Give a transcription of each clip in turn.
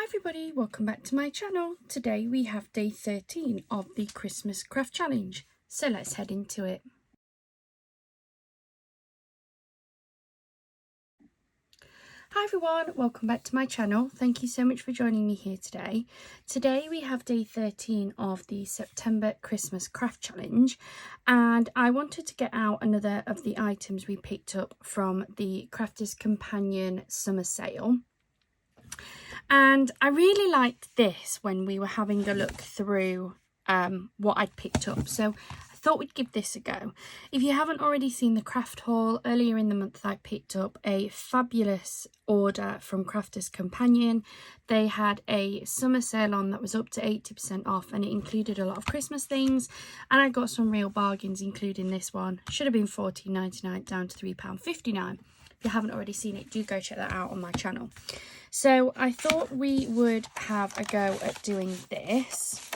everybody, welcome back to my channel. Today we have day 13 of the Christmas craft challenge, so let's head into it. Hi everyone, welcome back to my channel. Thank you so much for joining me here today. Today we have day 13 of the September Christmas craft challenge, and I wanted to get out another of the items we picked up from the Crafter's Companion summer sale. And I really liked this when we were having a look through what I'd picked up. So I thought we'd give this a go. If you haven't already seen the craft haul, earlier in the month I picked up a fabulous order from Crafter's Companion. They had a summer sale on that was up to 80% off, and it included a lot of Christmas things. And I got some real bargains, including this one. Should have been $14.99 down to £3.59. If you haven't already seen it, do go check that out on my channel. So I thought we would have a go at doing this.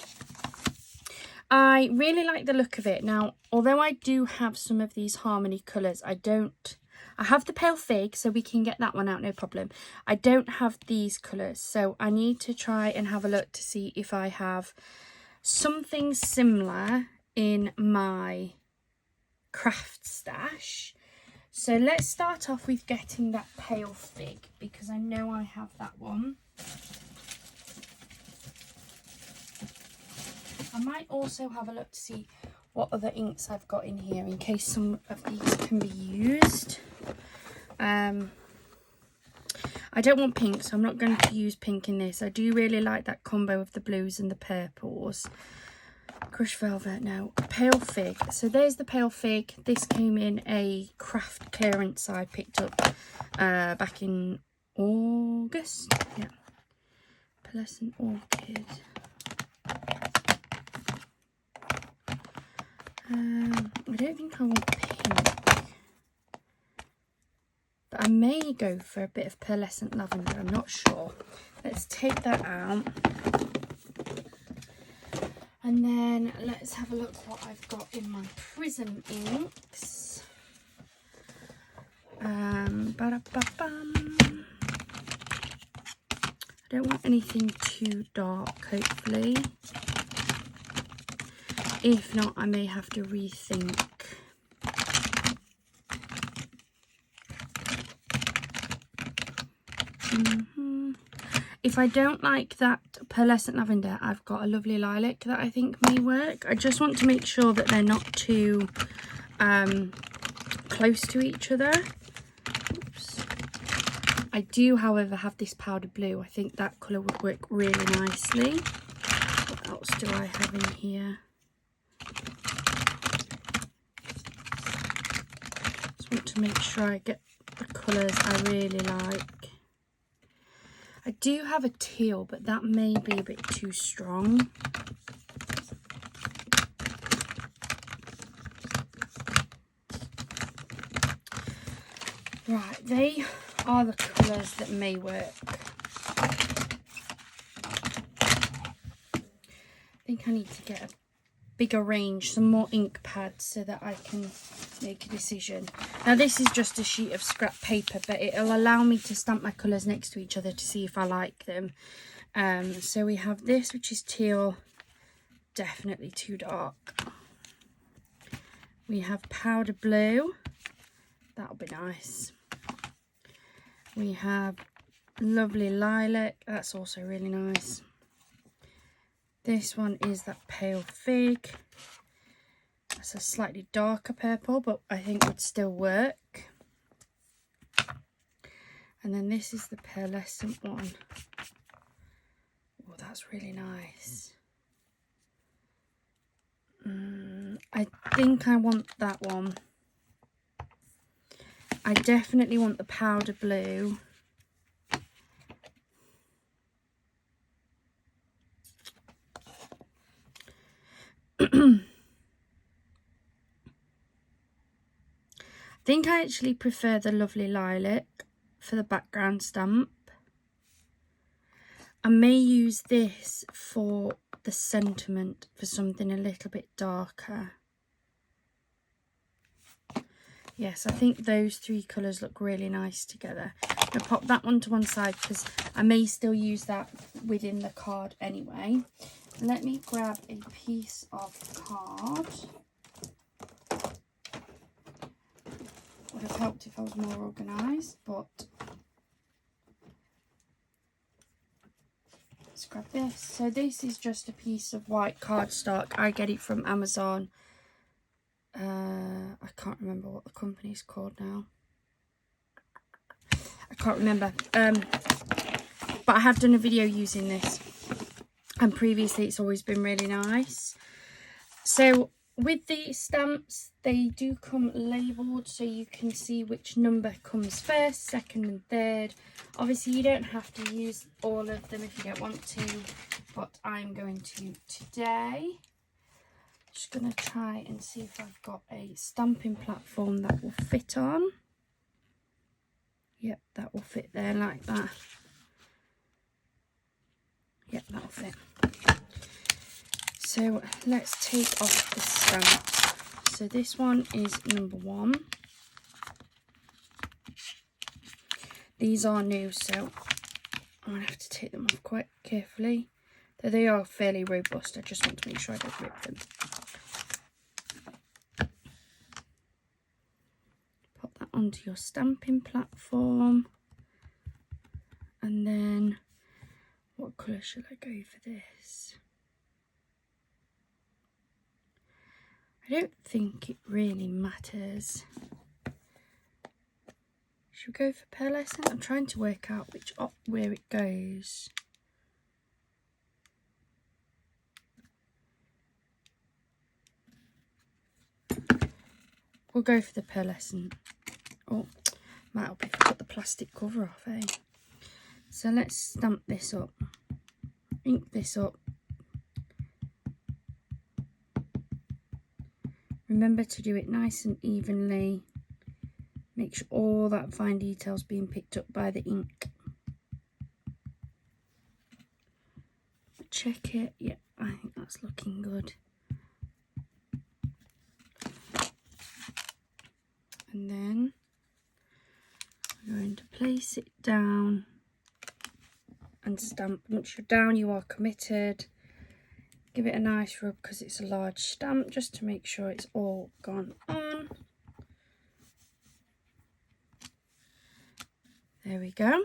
I really like the look of it. Now, although I do have some of these Harmony colours, I have the Pale Fig, so we can get that one out, no problem. I don't have these colours, so I need to try and have a look to see if I have something similar in my craft stash. So let's start off with getting that Pale Fig, because I know I have that one. I might also have a look to see what other inks I've got in here in case some of these can be used. I don't want pink, so I'm not going to use pink in this. I do really like that combo of the blues and the purples. Crushed Velvet, no, Pale Fig. So there's the Pale Fig. This came in a craft clearance I picked up back in August. Yeah, Pearlescent Orchid. I don't think I want pink, but I may go for a bit of Pearlescent Lavender. I'm not sure. Let's take that out. And then let's have a look what I've got in my Prism inks. I don't want anything too dark, hopefully. If not, I may have to rethink. If I don't like that Pearlescent Lavender, I've got a lovely Lilac that I think may work. I just want to make sure that they're not too close to each other. Oops. I do, however, have this Powder Blue. I think that colour would work really nicely. What else do I have in here? Just want to make sure I get the colours I really like. I do have a teal, but that may be a bit too strong. Right, they are the colours that may work. I think I need to get a bigger range, some more ink pads so that I can make a decision. Now this is just a sheet of scrap paper, but it'll allow me to stamp my colours next to each other to see if I like them. So we have this, which is teal, definitely too dark. We have Powder Blue, that'll be nice. We have lovely Lilac, that's also really nice. This one is that Pale Fig. That's a slightly darker purple, but I think would still work. And then this is the Pearlescent one. Oh, that's really nice. I think I want that one. I definitely want the Powder Blue. I think I actually prefer the lovely Lilac for the background stamp. I may use this for the sentiment for something a little bit darker. Yes, I think those three colours look really nice together. going to pop that one to one side because I may still use that within the card anyway. Let me grab a piece of card. Would have helped if I was more organised, but let's grab this. So this is just a piece of white cardstock. I get it from Amazon. I can't remember what the company's called now. I can't remember. But I have done a video using this, and previously it's always been really nice. So with the stamps, they do come labelled so you can see which number comes first, second and third. Obviously you don't have to use all of them if you don't want to, but I'm going to today. Just going to try and see if I've got a stamping platform that will fit on. Yep, that will fit there like that. Yep, that'll fit. So let's take off the stamps. So this one is number 1. These are new, so I'm going to have to take them off quite carefully. Though they are fairly robust, I just want to make sure I don't rip them. Pop that onto your stamping platform. And then, what colour should I go for this? I don't think it really matters. Should we go for pearlescent? I'm trying to work out where it goes. We'll go for the pearlescent. Oh, might help if I put the plastic cover off, eh? So let's stamp this up. Ink this up. Remember to do it nice and evenly. Make sure all that fine detail's being picked up by the ink. Check it. Yeah, I think that's looking good. And then I'm going to place it down and stamp. Once you're down, you are committed. Give it a nice rub because it's a large stamp, just to make sure it's all gone on. There we go.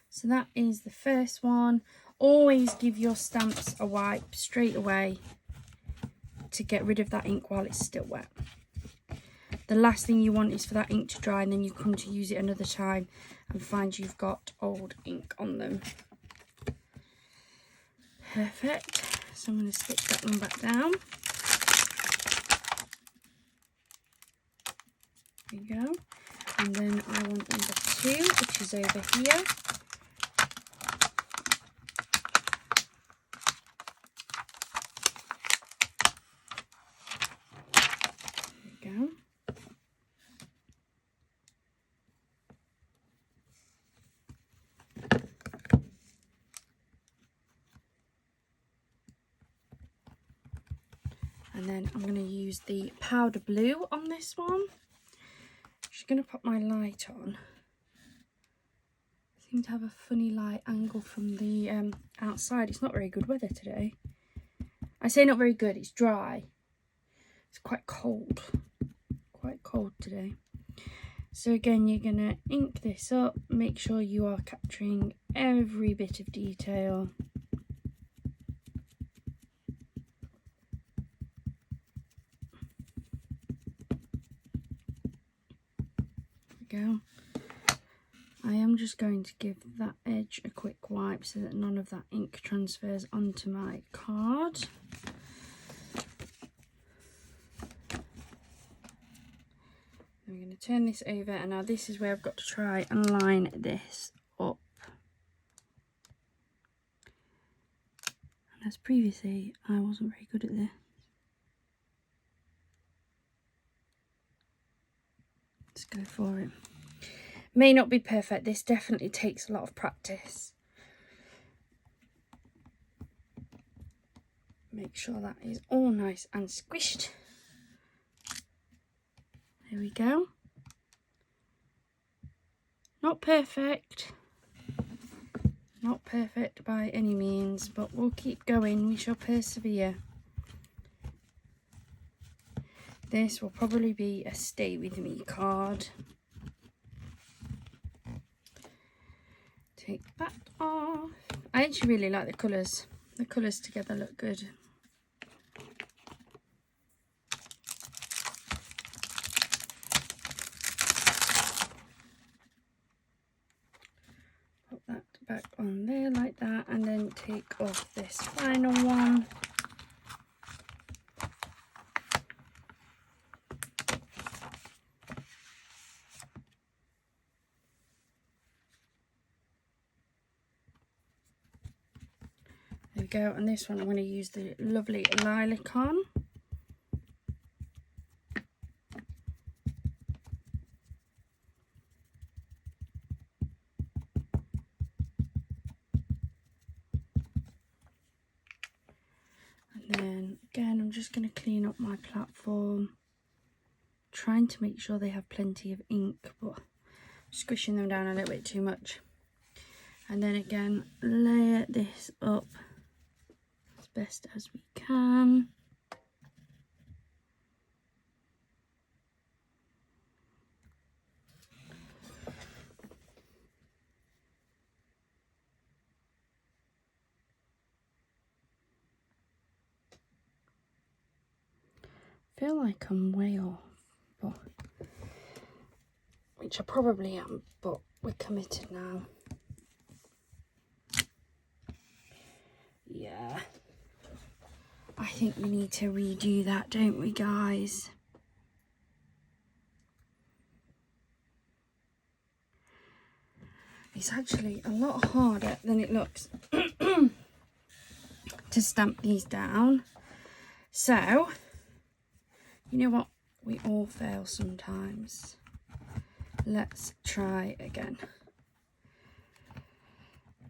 So that is the first one. Always give your stamps a wipe straight away to get rid of that ink while it's still wet. The last thing you want is for that ink to dry and then you come to use it another time and find you've got old ink on them. Perfect. So I'm going to stick that one back down. There you go. And then I want number 2, which is over here. There you go. And then I'm going to use the powder blue on this one. Just going to put my light on. I seem to have a funny light angle from the outside. It's not very good weather today. I say not very good, it's dry. It's quite cold. Quite cold today. So again, you're going to ink this up. Make sure you are capturing every bit of detail. Go. I am just going to give that edge a quick wipe so that none of that ink transfers onto my card. I'm going to turn this over, and now this is where I've got to try and line this up. And as previously, I wasn't very good at this. Let's go for it. May not be perfect. This definitely takes a lot of practice. Make sure that is all nice and squished. There we go. Not perfect. Not perfect by any means, but we'll keep going. We shall persevere. This will probably be a stay with me card. Take that off. I actually really like the colours. The colours together look good. Put that back on there like that, and then take off this final one. There we go, and this one I'm going to use the lovely lilac on. And then again, I'm just going to clean up my platform, trying to make sure they have plenty of ink, but squishing them down a little bit too much. And then again, layer this up as best as we can. I feel like I'm way off, but which I probably am, but we're committed now. Yeah, I think we need to redo that, don't we, guys? It's actually a lot harder than it looks to stamp these down. So, you know what? We all fail sometimes. Let's try again.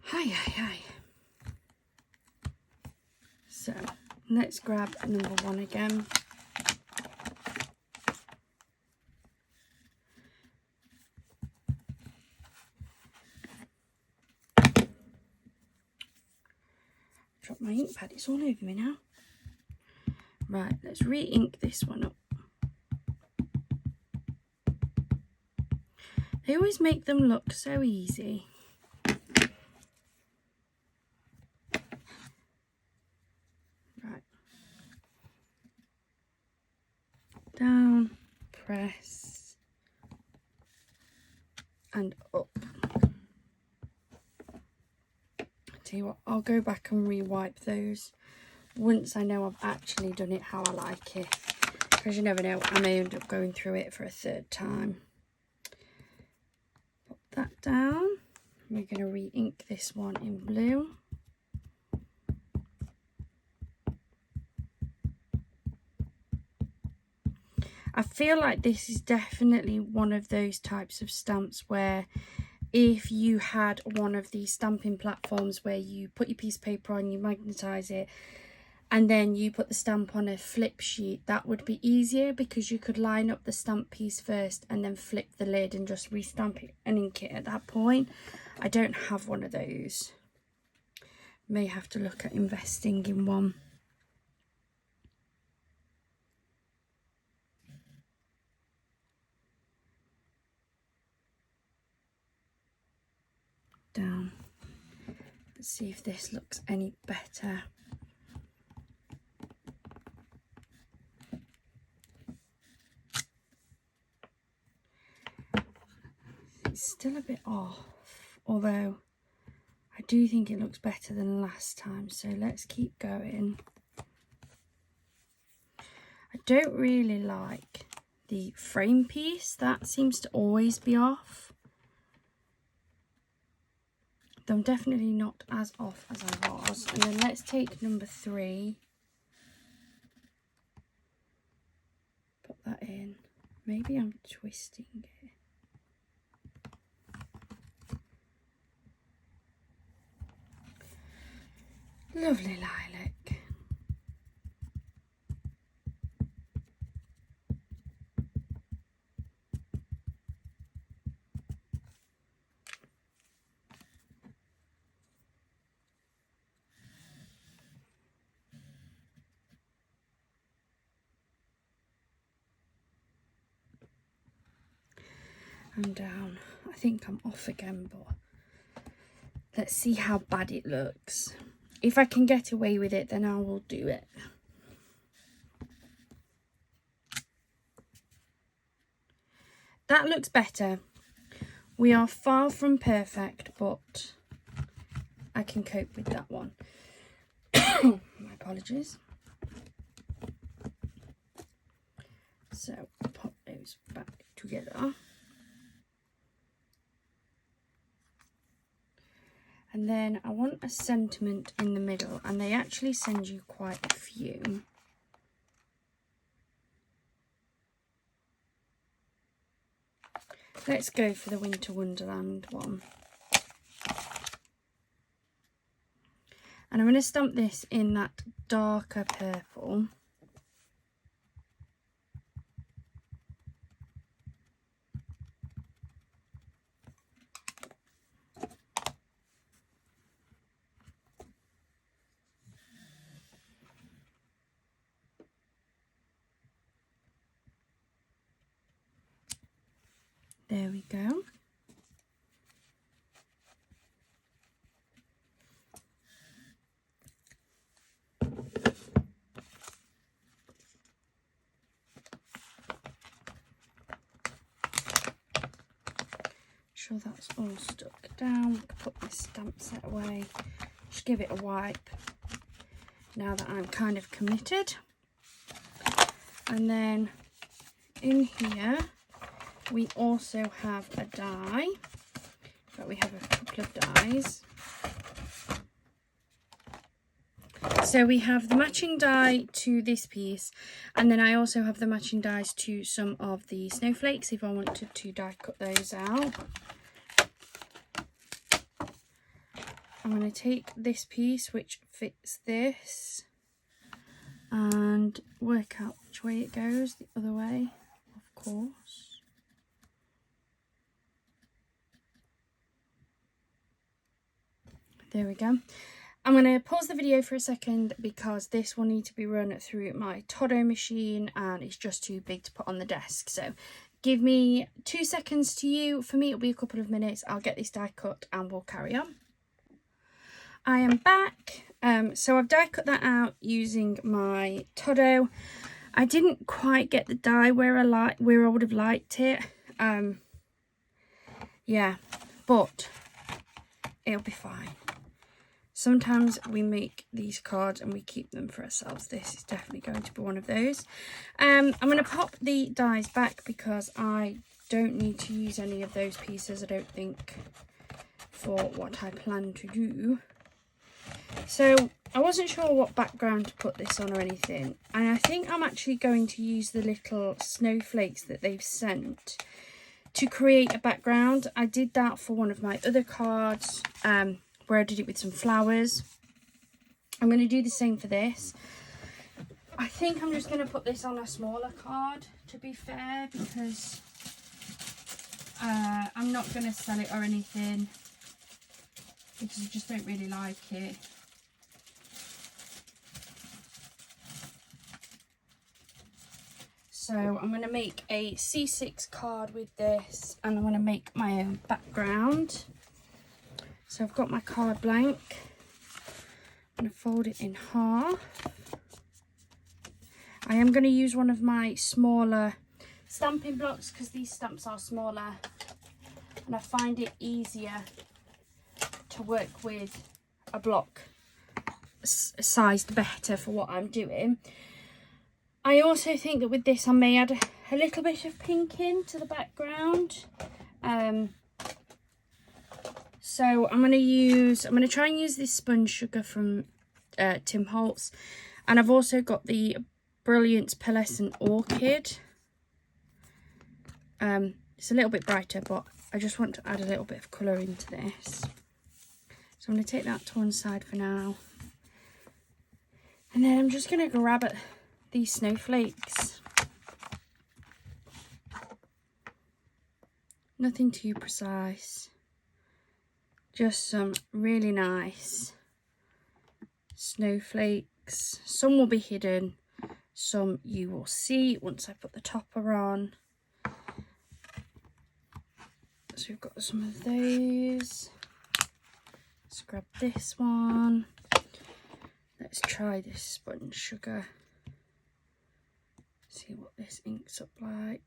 Hi. So, let's grab number 1 again. Drop my ink pad, it's all over me now. Right, let's re-ink this one up. They always make them look so easy. Right. Down, press, and up. Tell you what, I'll go back and re-wipe those once I know I've actually done it how I like it, because you never know, I may end up going through it for a 3rd time. Put that down. We're going to re-ink this one in blue. I feel like this is definitely one of those types of stamps where if you had one of these stamping platforms where you put your piece of paper on, you magnetize it, and then you put the stamp on a flip sheet, that would be easier because you could line up the stamp piece first and then flip the lid and just re-stamp it and ink it at that point. I don't have one of those. May have to look at investing in one. Down. Let's see if this looks any better. It's still a bit off, although I do think it looks better than last time, so let's keep going. I don't really like the frame piece, that seems to always be off. Though I'm definitely not as off as I was. And then let's take number 3. Put that in. Maybe I'm twisting it. Lovely lilac. I'm down. I think I'm off again, but let's see how bad it looks. If I can get away with it, then I will do it. That looks better. We are far from perfect, but I can cope with that one. My apologies. So pop those back together. And then I want a sentiment in the middle, and they actually send you quite a few. Let's go for the Winter Wonderland one. And I'm going to stamp this in that darker purple. There we go. Sure that's all stuck down. Put this stamp set away. Just give it a wipe now that I'm kind of committed. And then in here we also have a die, but we have a couple of dies. So we have the matching die to this piece, and then I also have the matching dies to some of the snowflakes if I wanted to die cut those out. I'm going to take this piece which fits this and work out which way it goes, the other way, of course. There we go. I'm going to pause the video for a second because this will need to be run through my Todo machine and it's just too big to put on the desk. So give me 2 seconds to you. For me, it'll be a couple of minutes. I'll get this die cut and we'll carry on. I am back. So I've die cut that out using my Todo. I didn't quite get the die where I would have liked it. Yeah, but it'll be fine. Sometimes we make these cards and we keep them for ourselves. This is definitely going to be one of those. I'm going to pop the dies back because I don't need to use any of those pieces, I don't think, for what I plan to do. So I wasn't sure what background to put this on or anything, and I think I'm actually going to use the little snowflakes that they've sent to create a background. I did that for one of my other cards where I did it with some flowers. I'm going to do the same for this. I think I'm just going to put this on a smaller card, to be fair, because I'm not going to sell it or anything, because I just don't really like it. So I'm going to make a C6 card with this, and I'm going to make my own background. So I've got my card blank. I'm going to fold it in half. I am going to use one of my smaller stamping blocks because these stamps are smaller and I find it easier to work with a block sized better for what I'm doing. I also think that with this I may add a little bit of pink into the background. So I'm going to try and use this sponge sugar from Temu Haul, and I've also got the Brilliance Pearlescent Orchid. It's a little bit brighter, but I just want to add a little bit of colour into this. So I'm going to take that to one side for now. And then I'm just going to grab at these snowflakes. Nothing too precise. Just some really nice snowflakes. Some will be hidden, some you will see once I put the topper on. So we've got some of those. Let's grab this one. Let's try this sponge sugar. See what this inks up like.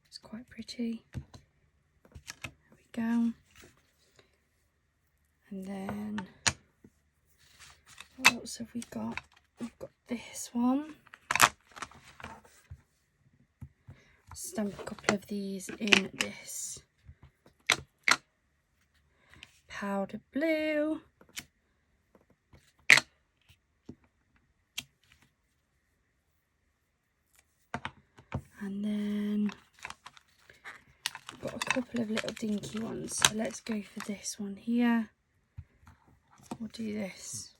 It's quite pretty. There we go. And then what else have we got? We've got this one. Stamp a couple of these in this powder blue. And then I've got a couple of little dinky ones. So let's go for this one here. We'll do this.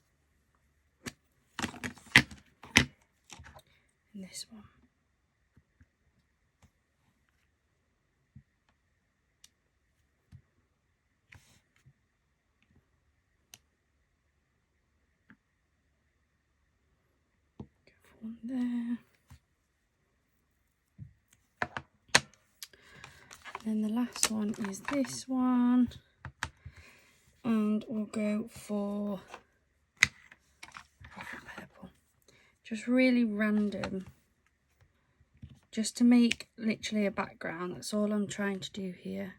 And this one. Go for one there. And the last one is this one. And we'll go for purple. Just really random. Just to make literally a background. That's all I'm trying to do here.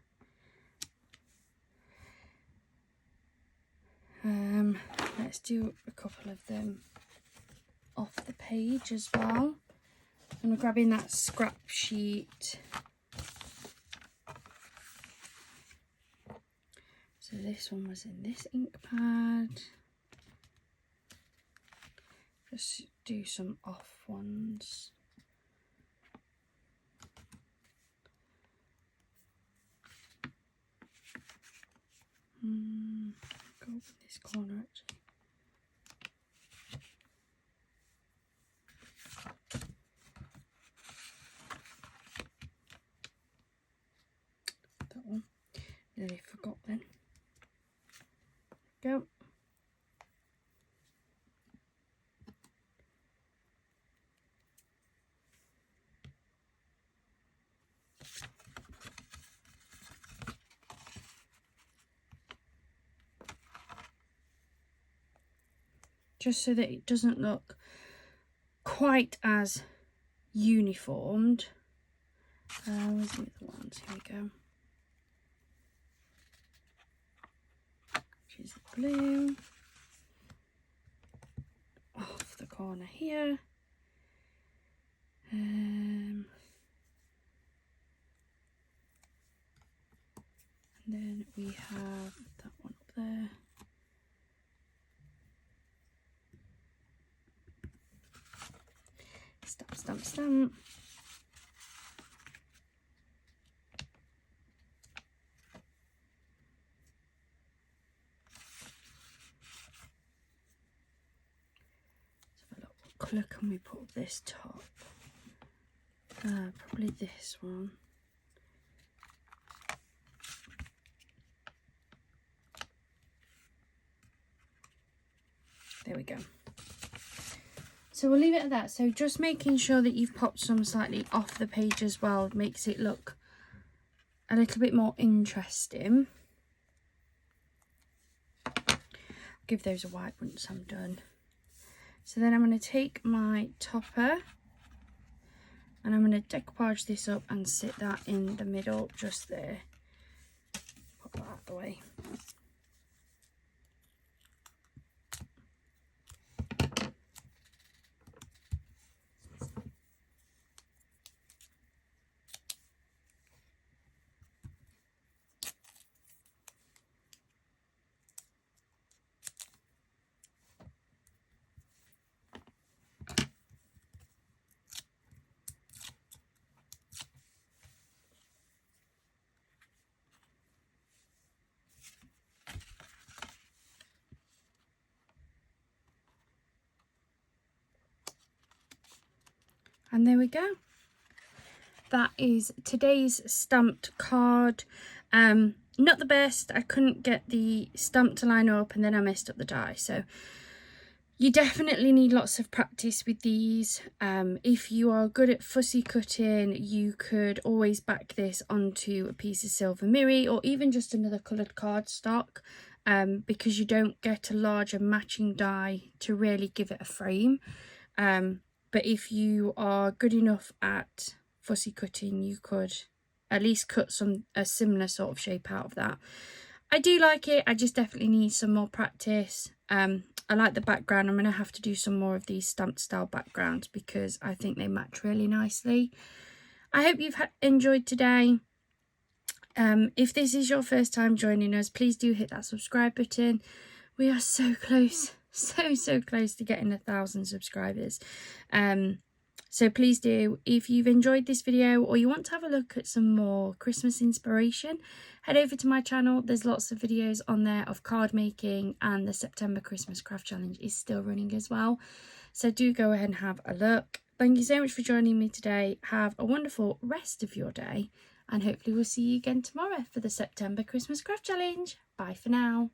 Let's do a couple of them off the page as well. I'm grabbing that scrap sheet. So this one was in this ink pad. Just do some off ones. Go up in this corner actually. That one. Nearly forgot then. Go. Just so that it doesn't look quite as uniformed. Where's the other ones? Here we go. Which is the blue. Off the corner here. And then we have that one up there. Stamp, stamp, stamp. Let's have a look. What colour can we put up this top? Probably this one. There we go. So we'll leave it at that. So just making sure that you've popped some slightly off the page as well makes it look a little bit more interesting. I'll give those a wipe once I'm done. So then I'm going to take my topper and I'm going to decoupage this up and sit that in the middle just there. Pop that out of the way. And there we go. That is today's stamped card. Not the best. I couldn't get the stamp to line up and then I messed up the die. So You definitely need lots of practice with these. If you are good at fussy cutting, you could always back this onto a piece of silver mirror or even just another coloured cardstock, because you don't get a larger matching die to really give it a frame. But if you are good enough at fussy cutting, you could at least cut a similar sort of shape out of that. I do like it, I just definitely need some more practice. I like the background. I'm going to have to do some more of these stamped style backgrounds because I think they match really nicely. I hope you've enjoyed today. If this is your first time joining us, please do hit that subscribe button. We are so close, so close to getting 1,000 subscribers. So please do, if you've enjoyed this video or you want to have a look at some more Christmas inspiration, head over to my channel. There's lots of videos on there of card making, and the September Christmas Craft Challenge is still running as well. So do go ahead and have a look. Thank you so much for joining me today. Have a wonderful rest of your day, and hopefully we'll see you again tomorrow for the September Christmas Craft Challenge. Bye for now.